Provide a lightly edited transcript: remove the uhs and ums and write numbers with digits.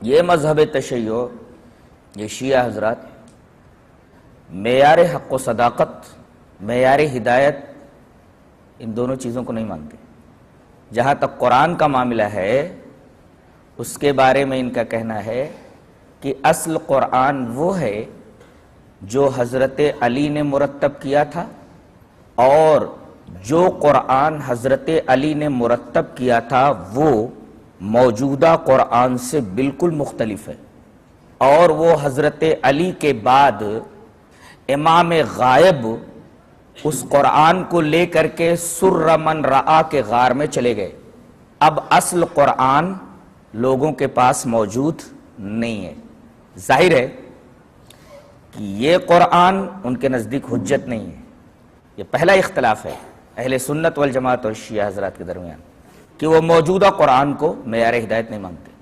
ये मजहब तशय्यो, ये शिया हजरात मेयार हक़ व सदाकत, मेयार हिदायत, इन दोनों चीज़ों को नहीं मानते। जहाँ तक कुरान का मामला है उसके बारे में इनका कहना है कि असल कुरान वो है जो हज़रत अली ने मुरत्तब किया था, और जो कुरान हज़रत अली ने मुरत्तब किया था वो मौजूदा कुरान से बिल्कुल मुख्तलिफ है। और वो हज़रत अली के बाद इमाम गायब उस कुरान को लेकर के सुर्र मन रआ के गार में चले गए। अब असल कुरान लोगों के पास मौजूद नहीं है। जाहिर है कि ये कुरान उनके नज़दीक हुज्जत नहीं है। ये पहला इख्तलाफ है अहले सुन्नत वल जमात और शिया हज़रात के दरमियान कि वो मौजूदा कुरान को मेयार हिदायत नहीं मानते।